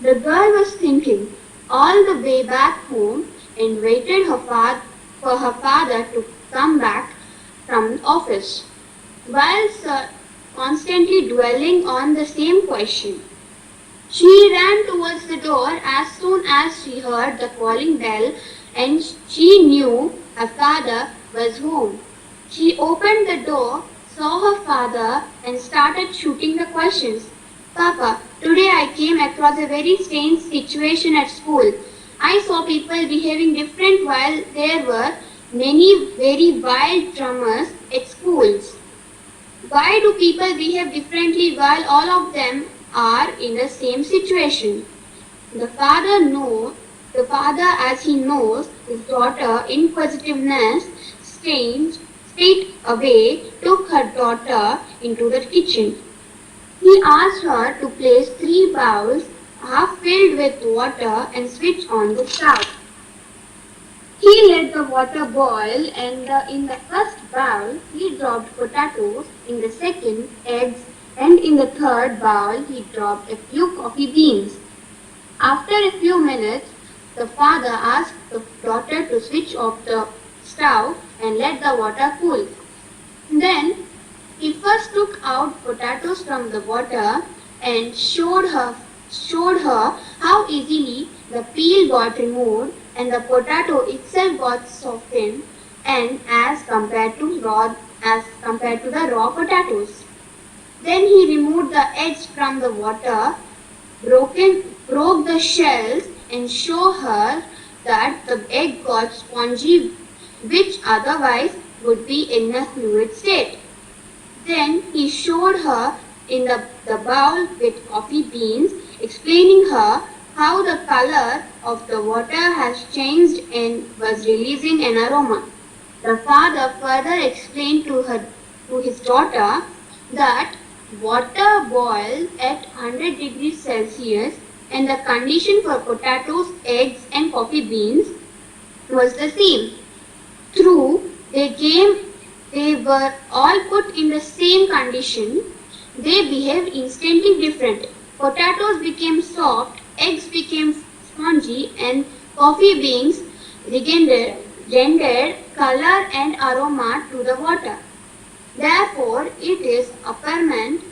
The girl was thinking all the way back home and waited for her father to come back from office, whilst constantly dwelling on the same question. She ran towards the door as soon as she heard the calling bell and she knew her father was home. She opened the door, saw her father and started shooting the questions. Papa, today I came across a very strange situation at school. I saw people behaving different while there were many very wild drummers at schools. Why do people behave differently while all of them are in the same situation? The father as he knows his daughter inquisitiveness straight away took her daughter into the kitchen. He asked her to place 3 bowls half filled with water and switch on the stove. He let the water boil and in the first bowl he dropped potatoes, in the second eggs, and in the third bowl he dropped a few coffee beans. After a few minutes, the father asked the daughter to switch off the stove and let the water cool. Then he first took out potatoes from the water and showed her how easily the peel got removed and the potato itself got softened and as compared to the raw potatoes. Then he removed the eggs from the water, broke the shells and showed her that the egg got spongy, which otherwise would be in a fluid state. Then he showed her in the bowl with coffee beans, explaining her how the color of the water has changed and was releasing an aroma. The father further explained to his daughter that water boils at 100 degrees Celsius and the condition for potatoes, eggs and coffee beans was the same. Through they were all put in the same condition, they behaved instantly different. Potatoes became soft, eggs became spongy and coffee beans rendered color and aroma to the water. Therefore, it is apparent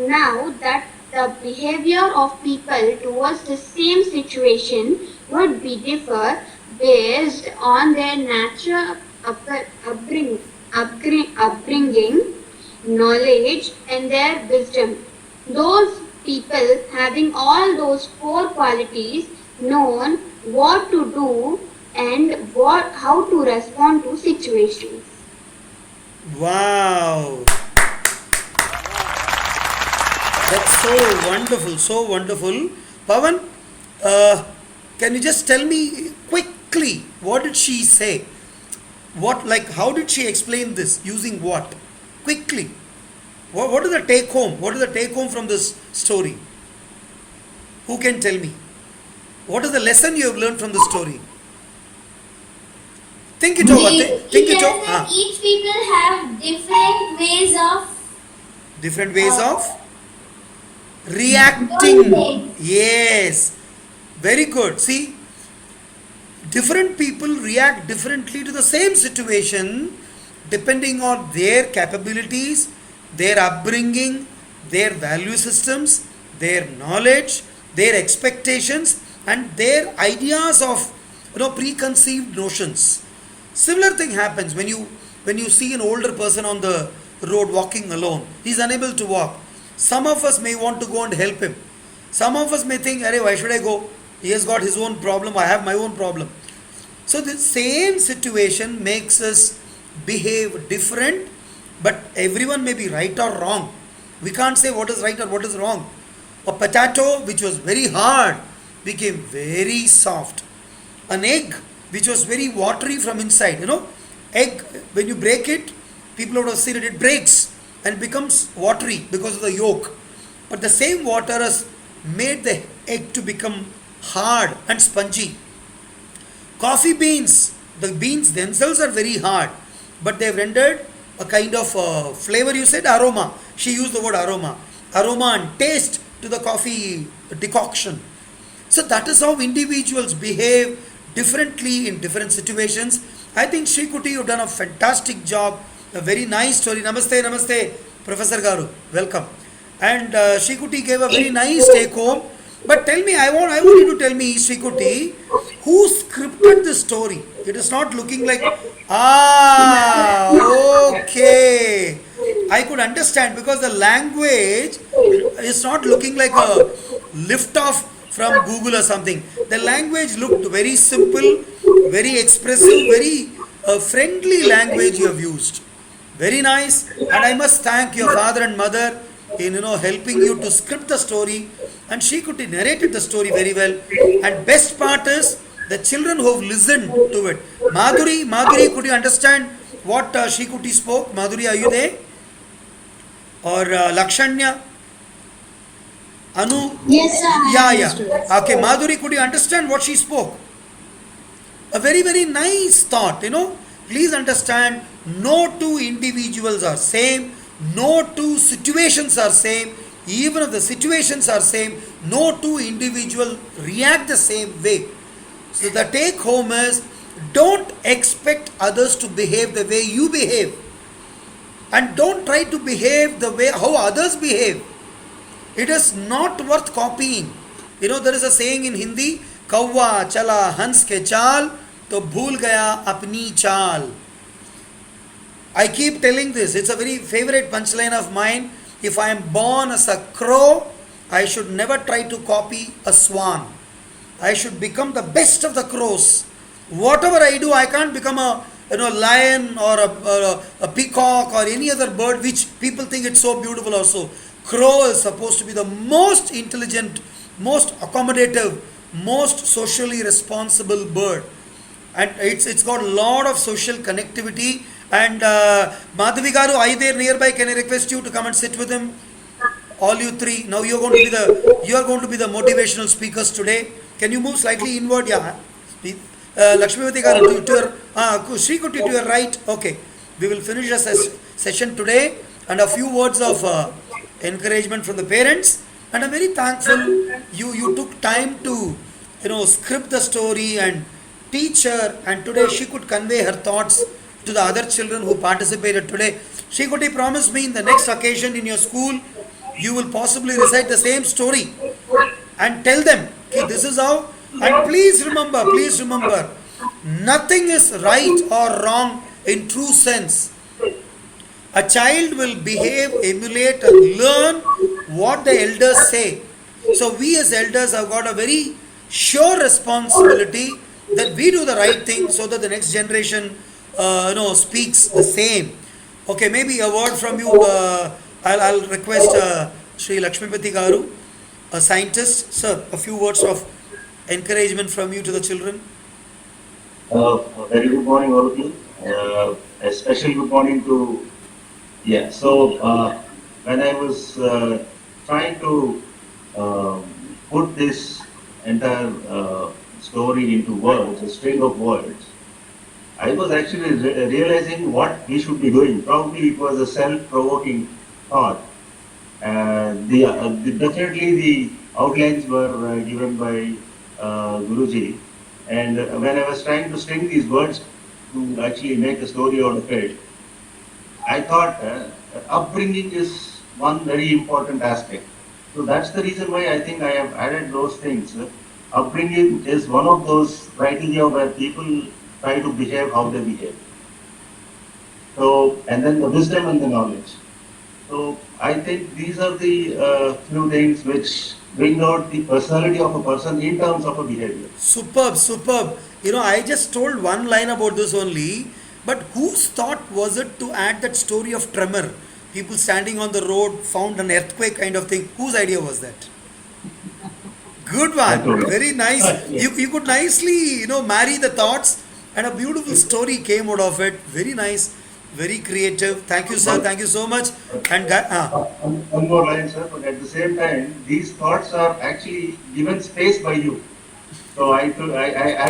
now that the behavior of people towards the same situation would be differ based on their natural upbringing, knowledge and their wisdom. Those people having all those 4 qualities known what to do and how to respond to situations. Wow, that's so wonderful, so wonderful. Pavan, can you just tell me quickly what did she say? How did she explain this? Using what? Quickly. What is the take home? What is the take home from this story? Who can tell me? What is the lesson you have learned from the story? Think it over. Think it over. That each people have different ways of Reacting. Yes. Very good. See, different people react differently to the same situation depending on their capabilities, their upbringing, their value systems, their knowledge, their expectations, and their ideas of preconceived notions. Similar thing happens when you see an older person on the road walking alone. He is unable to walk. Some of us may want to go and help him. Some of us may think, "Arey, why should I go? He has got his own problem. I have my own problem." So the same situation makes us behave different, but everyone may be right or wrong. We can't say what is right or what is wrong. A potato which was very hard became very soft. An egg which was very watery from inside, egg, when you break it, people would have seen it, it breaks and becomes watery because of the yolk. But the same water has made the egg to become hard and spongy. Coffee beans, the beans themselves are very hard, but they've rendered a kind of flavor. You said aroma. She used the word aroma. Aroma and taste to the coffee decoction. So that is how individuals behave differently in different situations. I think Shrikuti, you've done a fantastic job. A very nice story. Namaste, namaste, Professor Garu. Welcome. And Shrikuti gave a very nice take home. But tell me, I want you to tell me, Shrikuti, who scripted the story? It is not looking like, okay. I could understand because the language is not looking like a lift off from Google or something. The language looked very simple, very expressive, very friendly language you have used. Very nice. And I must thank your father and mother in helping you to script the story. And Shrikuti narrated the story very well. And best part is the children who have listened to it. Madhuri, could you understand what Shrikuti spoke? Madhuri, are you there? Or Lakshanya? Anu? Yes, sir. Yeah. Okay, Madhuri, could you understand what she spoke? A very, very nice thought, Please understand, no two individuals are same, no two situations are same. Even if the situations are same, no two individuals react the same way. So the take home is, don't expect others to behave the way you behave. And don't try to behave the way how others behave. It is not worth copying. There is a saying in Hindi, Kawwa chala hans ke chaal, to bhool gaya apni chaal. I keep telling this. It's a very favorite punchline of mine. If I am born as a crow, I should never try to copy a swan. I should become the best of the crows. Whatever I do, I can't become a lion or a peacock or any other bird which people think it's so beautiful also. Crow is supposed to be the most intelligent, most accommodative, most socially responsible bird. And it's got a lot of social connectivity. And Madhavi Garu, are you there nearby? Can I request you to come and sit with him? All you three. Now you are going to be the motivational speakers today. Can you move slightly inward? Yeah. Lakshmivati Garu, to your Shrikuti to your right. Okay. We will finish the session today, and a few words of encouragement from the parents. And I'm very thankful you took time to script the story and teach her, and today she could convey her thoughts to the other children who participated today. Shrikuti, promise me in the next occasion in your school, you will possibly recite the same story and tell them, okay, this is how. And please remember, nothing is right or wrong in true sense. A child will behave, emulate, and learn what the elders say. So we as elders have got a very sure responsibility that we do the right thing so that the next generation speaks the same. Okay, maybe a word from you. I'll request Sri Lakshmipati Garu, a scientist. Sir, a few words of encouragement from you to the children. A very good morning, all of you. A special good morning to, when I was trying to put this entire story into words, a string of words, I was actually realizing what we should be doing. Probably it was a self-provoking thought. Definitely the outlines were given by Guruji, and when I was trying to string these words to actually make a story out of it, I thought upbringing is one very important aspect. So that's the reason why I think I have added those things. Upbringing is one of those criteria where people try to behave how they behave. So, and then the wisdom and the knowledge. So I think these are the few things which bring out the personality of a person in terms of a behavior. Superb, superb. I just told one line about this only, but whose thought was it to add that story of tremor? People standing on the road found an earthquake kind of thing. Whose idea was that? Good one. Very nice. You could nicely, marry the thoughts, and a beautiful story came out of it. Very nice. Very creative. Thank you, sir. Thank you so much. And One more line, sir, but at the same time, these thoughts are actually given space by you. So I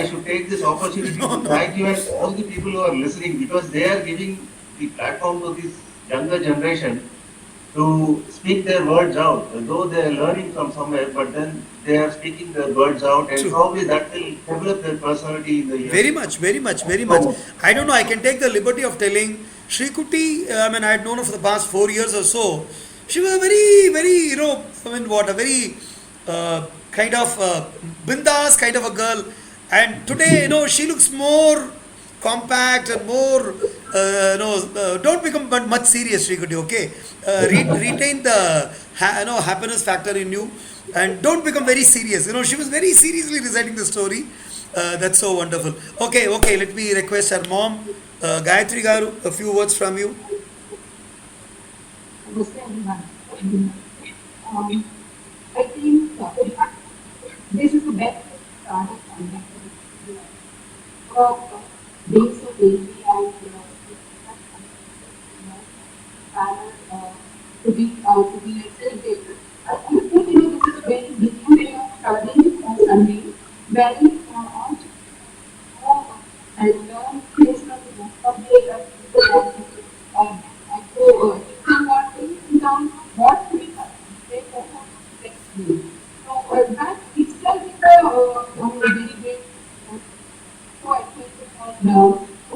should take this opportunity to thank you and all the people who are listening, because they are giving the platform to this younger generation to speak their words out. Though they are learning from somewhere, but then they are speaking their words out, and True. probably that will develop their personality in the years. very much, very much, very much. I don't know. I can take the liberty of telling Shri Kuti. I mean, I had known her for the past 4 years or so. She was a very, very, a very kind of bindas kind of a girl. And today, she looks more compact and more, don't become much serious, Shri Kuti, okay? Retain the, happiness factor in you, and don't become very serious. She was very seriously reciting the story. That's so wonderful. Okay, let me request her mom, Gayatri Garu, a few words from you. I think this is the best start of days of baby and to be celebrated. I think this is a very different way of starting on Sunday, where we all and learn based on the subject of so if you want to think down what to be so that itself is a very great. So I think it was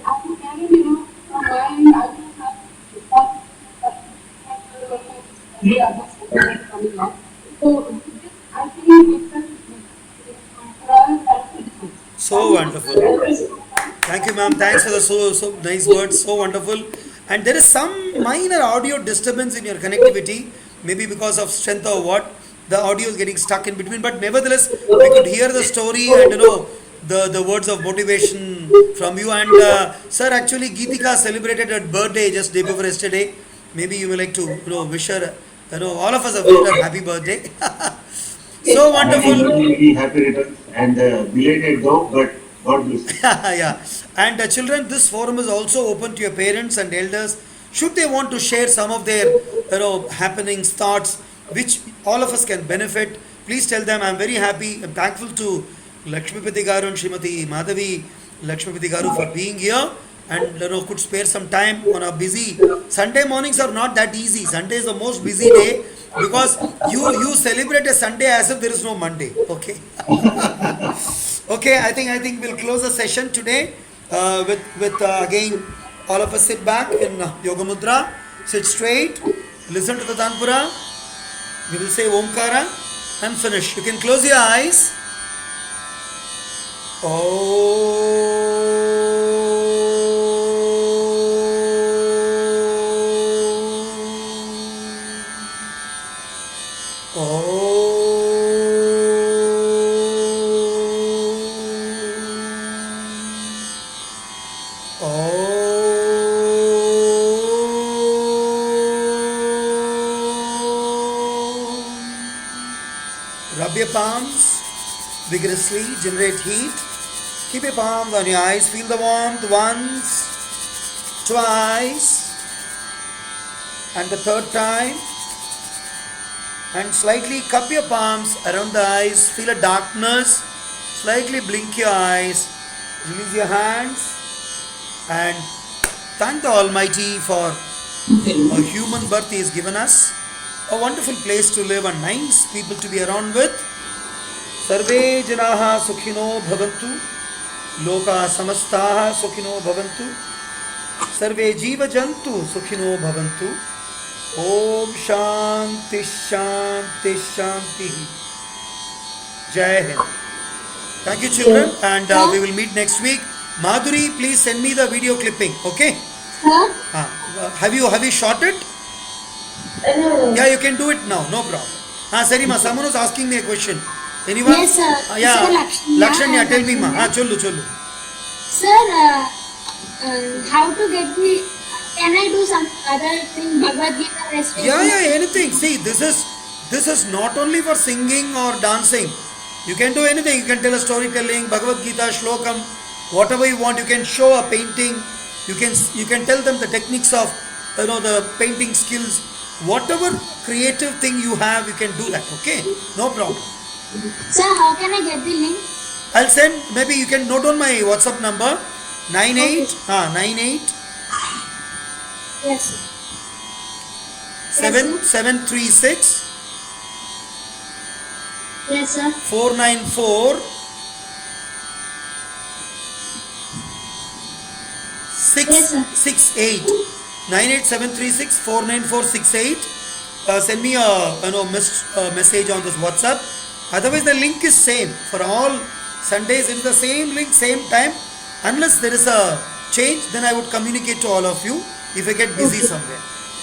after carrying, from my end, I just have the others coming up. So this, I think itself is So wonderful. Thank you, ma'am. Thanks for the so nice words. So wonderful. And there is some minor audio disturbance in your connectivity, maybe because of strength or what. The audio is getting stuck in between, but nevertheless, we could hear the story and the words of motivation from you. And sir, actually, Geetika celebrated her birthday just day before yesterday. Maybe you would like to wish her. All of us have wished her happy birthday. So wonderful. Happy returns and belated though, but God bless. Yeah. And children, this forum is also open to your parents and elders. Should they want to share some of their happenings, thoughts, which all of us can benefit, please tell them. I'm very happy. I'm thankful to Lakshmipati Garu and Srimati Madhavi Lakshmipati Garu for being here and could spare some time on a busy Sunday. Mornings are not that easy. Sunday is the most busy day because you celebrate a Sunday as if there is no Monday. Okay. Okay, I think we'll close the session today with again all of us sit back in Yoga Mudra, sit straight, listen to the Tanpura. We will say Omkara and finish. You can close your eyes. Rub your palms vigorously, generate heat. Keep your palms on your eyes, feel the warmth once, twice, and the third time. And slightly cup your palms around the eyes, feel a darkness, slightly blink your eyes, release your hands, and thank the Almighty for a human birth He has given us. a wonderful place to live and nice people to be around with. Sarve janaha sukhino bhavantu, loka samastaha sukhino bhavantu, sarve jiva jantu sukhino bhavantu. Om Shanti Shanti Shanti. Jai Hind. Thank you, children, and we will meet next week. Madhuri, please send me the video clipping, okay? Sir? Have you shot it? No. Yeah, you can do it now, no problem. Sarima, someone was asking me a question. Anyone? Yes, sir. Yeah. Sir, Lakshanya. Lakshanya, tell me, ma. Chollu. Sir, how to get the... Can I do some other thing, Bhagavad Gita recitation? Yeah, anything. See, this is not only for singing or dancing. You can do anything. You can tell a storytelling, Bhagavad Gita, Shlokam, whatever you want. You can show a painting. You can tell them the techniques of the painting skills. Whatever creative thing you have, you can do that. Okay, no problem. Sir, how can I get the link? I'll send. Maybe you can note down my WhatsApp number. 98 Yes, sir. 736 Yes, sir. 494 Yes, sir. 668. 98736 49468. Send me a message on this WhatsApp. Otherwise, the link is same for all Sundays. It is the same link, same time. Unless there is a change, then I would communicate to all of you if I get busy somewhere.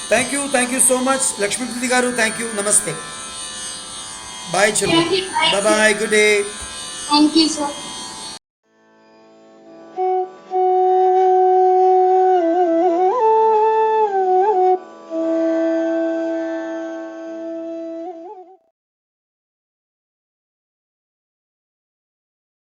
Thank you so much, Lakshmi Priti Garu. Thank you. Namaste. Bye, children. Thank you. Bye bye. Good day. Thank you, sir.